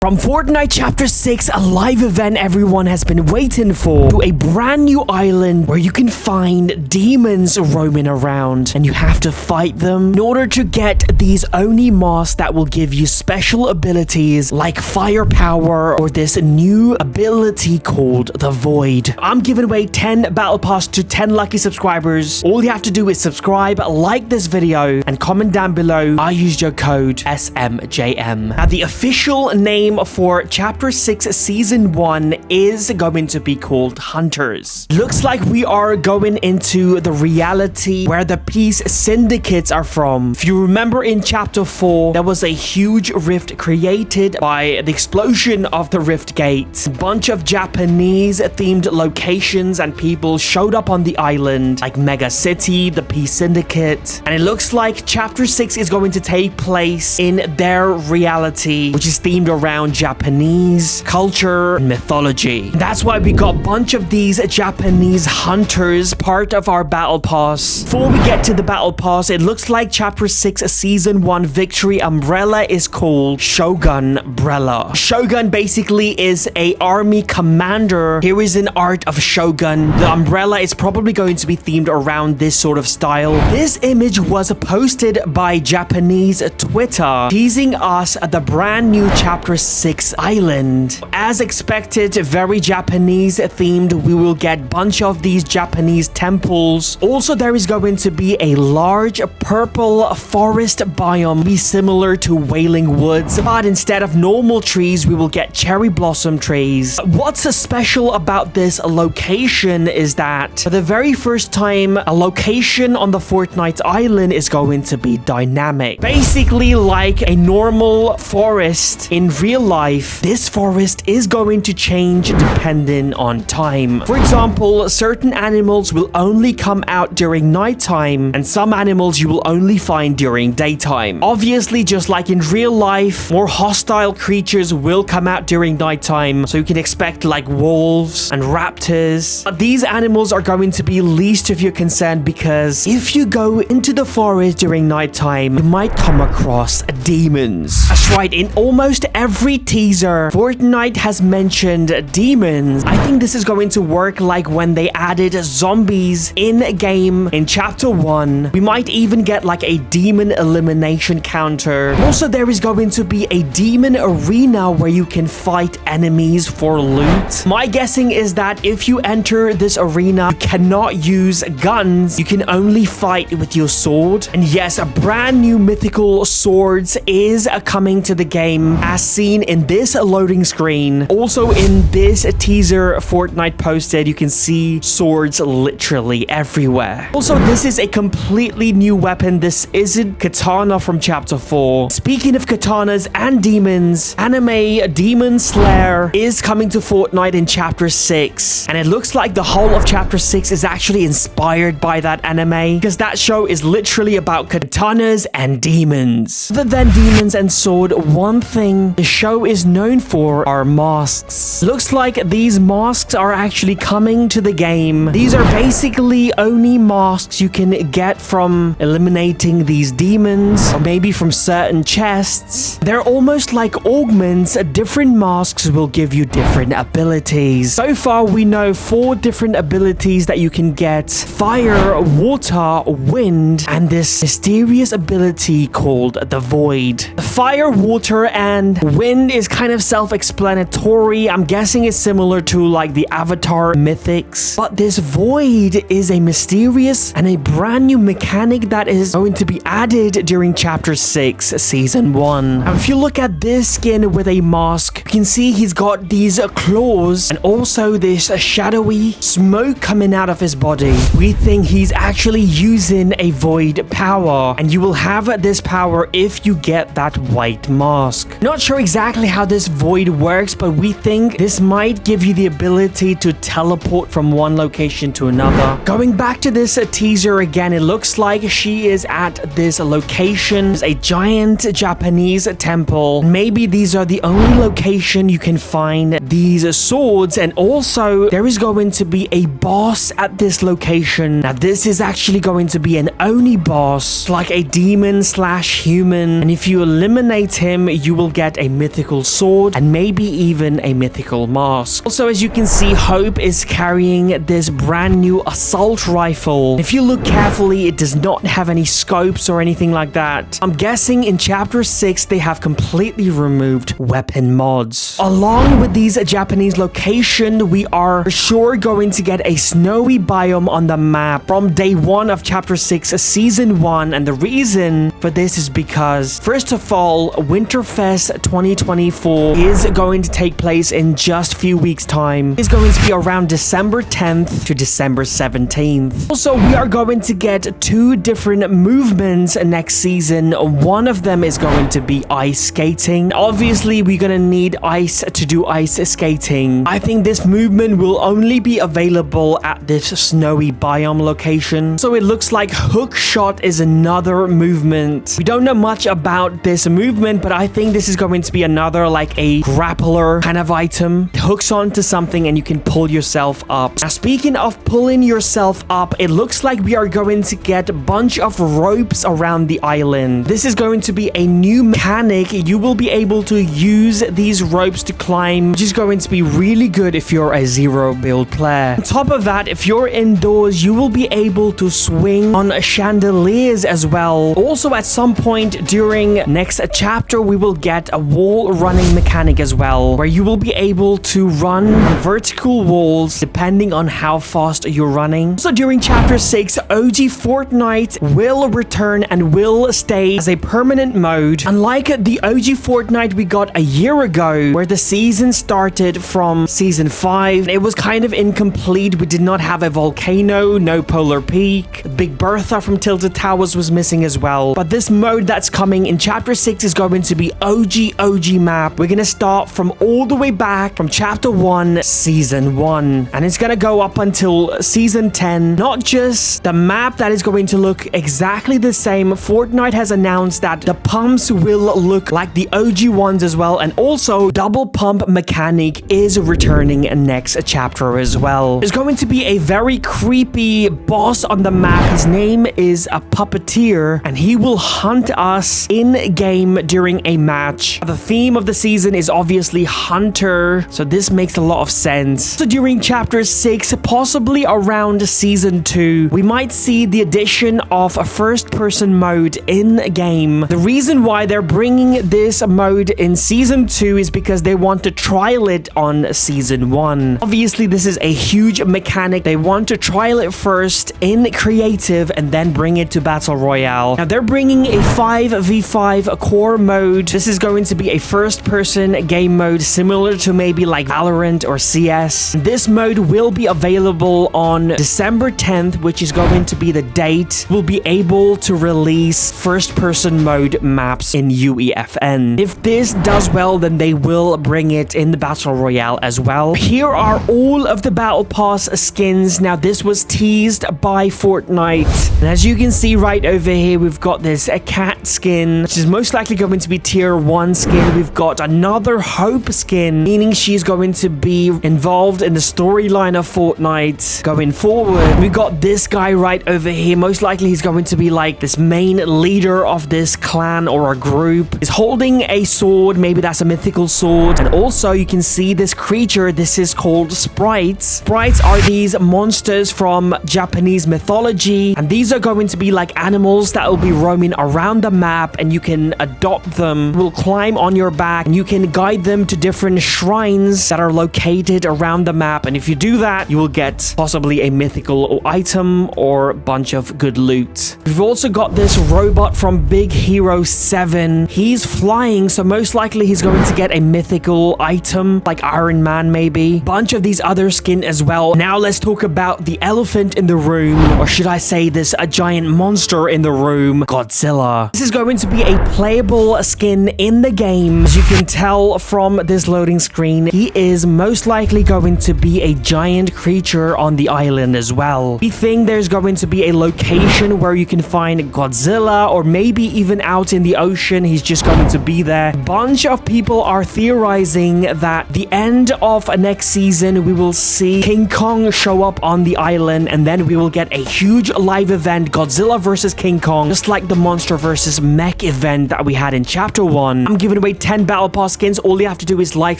From Fortnite Chapter 6, a live event everyone has been waiting for, to a brand new island where you can find demons roaming around and you have to fight them in order to get these Oni masks that will give you special abilities like firepower or this new ability called the Void. I'm giving away 10 battle pass to 10 lucky subscribers. All you have to do is subscribe, like this video, and comment down below. I used your code SMJM. Now the official name for Chapter 6 Season 1 is going to be called Hunters. Looks like we are going into the reality where the peace syndicates are from. If you remember in Chapter 4, there was a huge rift created by the explosion of the rift gate. A bunch of Japanese themed locations and people showed up on the island, like Mega City, the Peace Syndicate, and it looks like Chapter 6 is going to take place in their reality, which is themed around Japanese culture and mythology. That's why we got a bunch of these Japanese hunters part of our battle pass. Before we get to the battle pass, it looks like Chapter 6 Season 1 victory umbrella is called Shogun Umbrella. Shogun basically is a army commander. Here is an art of Shogun. The umbrella is probably going to be themed around this sort of style. This image was posted by Japanese Twitter, teasing us the brand new Chapter 6 island. As expected, very Japanese themed. We will get bunch of these Japanese temples. Also, there is going to be a large purple forest biome, be similar to Wailing Woods, but instead of normal trees, we will get cherry blossom trees. What's special about this location is that for the very first time, a location on the Fortnite island is going to be dynamic. Basically, like a normal forest in real life, this forest is going to change depending on time. For example, certain animals will only come out during nighttime, and some animals you will only find during daytime. Obviously, just like in real life, more hostile creatures will come out during nighttime, so you can expect like wolves and raptors. But these animals are going to be least of your concern, because if you go into the forest during nighttime, you might come across demons. That's right, in almost every teaser, Fortnite has mentioned demons. I think this is going to work like when they added zombies in game in Chapter 1. We might even get like a demon elimination counter. Also, there is going to be a demon arena where you can fight enemies for loot. My guessing is that if you enter this arena, you cannot use guns. You can only fight with your sword. And yes, a brand new mythical swords is coming to the game, as seen in this loading screen. Also in this teaser Fortnite posted, you can see swords literally everywhere. Also, this is a completely new weapon. This isn't katana from Chapter 4. Speaking of katanas and demons, anime Demon Slayer is coming to Fortnite in Chapter 6, and it looks like the whole of Chapter 6 is actually inspired by that anime, because that show is literally about katanas and demons. Other than demons and sword, one thing the show is known for are masks. Looks like these masks are actually coming to the game. These are basically Oni masks you can get from eliminating these demons, or maybe from certain chests. They're almost like augments. Different masks will give you different abilities. So far, we know 4 different abilities that you can get: fire, water, wind, and this mysterious ability called the Void. Fire, water, and wind is kind of self-explanatory. I'm guessing it's similar to like the Avatar mythics. But this Void is a mysterious and a brand new mechanic that is going to be added during Chapter 6 Season 1. Now, if you look at this skin with a mask, you can see he's got these claws and also this shadowy smoke coming out of his body. We think he's actually using a Void power, and you will have this power if you get that white mask. Not sure exactly how this Void works, but we think this might give you the ability to teleport from one location to another. Going back to this teaser again, it looks like she is at this location. It's a giant Japanese temple. Maybe these are the only location you can find these swords, and also there is going to be a boss at this location. Now this is actually going to be an Oni boss, like a demon slash human, and if you eliminate him, you will get a mythical mythical sword, and maybe even a mythical mask. Also, as you can see, Hope is carrying this brand new assault rifle. If you look carefully, it does not have any scopes or anything like that. I'm guessing in chapter 6 they have completely removed weapon mods. Along with these Japanese locations, we are for sure going to get a snowy biome on the map from day 1 of chapter 6 season 1, and the reason for this is because first of all, Winterfest 2024 is going to take place in just a few weeks time. It's going to be around December 10th to December 17th. Also, we are going to get 2 different movements next season. One of them is going to be ice skating. Obviously, we're gonna need ice to do ice skating. I think this movement will only be available at this snowy biome location. So it looks like hook shot is another movement. We don't know much about this movement, but I think this is going to be another like a grappler kind of item. It hooks onto something and you can pull yourself up. Now, speaking of pulling yourself up, it looks like we are going to get a bunch of ropes around the island. This is going to be a new mechanic. You will be able to use these ropes to climb, which is going to be really good if you're a zero build player. On top of that, if you're indoors, you will be able to swing on chandeliers as well. Also, at some point during next chapter, we will get a wall running mechanic as well, where you will be able to run vertical walls depending on how fast you're running. So during chapter 6, OG Fortnite will return and will stay as a permanent mode. Unlike the OG Fortnite we got a year ago, where the season started from season 5, it was kind of incomplete. We did not have a volcano, no polar peak. Big Bertha from Tilted Towers was missing as well. But this mode that's coming in chapter 6 is going to be OG map. We're gonna start from all the way back from chapter 1, season 1. And it's gonna go up until season 10. Not just the map that is going to look exactly the same. Fortnite has announced that the pumps will look like the OG ones as well, and also double pump mechanic is returning next chapter as well. There's going to be a very creepy boss on the map. His name is a puppeteer, and he will hunt us in game during a match. The theme of the season is obviously hunter, so this makes a lot of sense. So during chapter 6, possibly around season 2, we might see the addition of a first-person mode in game. The reason why they're bringing this mode in season 2 is because they want to trial it on season 1. Obviously, this is a huge mechanic. They want to trial it first in creative and then bring it to battle royale. Now, they're bringing a 5v5 core mode. This is going to be a first-person game mode similar to maybe like Valorant or CS. This mode will be available on December 10th, which is going to be the date we'll be able to release first-person mode maps in UEFN. If this does well, then they will bring it in the battle royale as well. Here are all of the battle pass skins. Now, this was teased by Fortnite, and as you can see right over here, we've got this a cat skin, which is most likely going to be tier 1 skin. We've got another Hope skin, meaning she's going to be involved in the storyline of Fortnite going forward. We got this guy right over here. Most likely he's going to be like this main leader of this clan or a group. He's holding a sword. Maybe that's a mythical sword. And also you can see this creature. This is called sprites. Sprites are these monsters from Japanese mythology, and these are going to be like animals that will be roaming around the map, and you can adopt them. Will climb on your back, and you can guide them to different shrines that are located around the map. And if you do that, you will get possibly a mythical item or a bunch of good loot. We've also got this robot from Big Hero 7. He's flying, so most likely he's going to get a mythical item like Iron Man maybe. Bunch of these other skin as well. Now let's talk about the elephant in the room, or should I say this a giant monster in the room, Godzilla. This is going to be a playable skin in the game. As you can tell from this loading screen, he is most likely going to be a giant creature on the island as well. We think there's going to be a location where you can find Godzilla, or maybe even out in the ocean, he's just going to be there. A bunch of people are theorizing that the end of next season, we will see King Kong show up on the island, and then we will get a huge live event, Godzilla versus King Kong, just like the Monster versus Mech event that we had in chapter 1. I'm giving away 10 battle pass skins, all you have to do is like,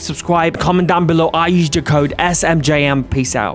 subscribe, comment down below. I used your code SMJM. Peace out.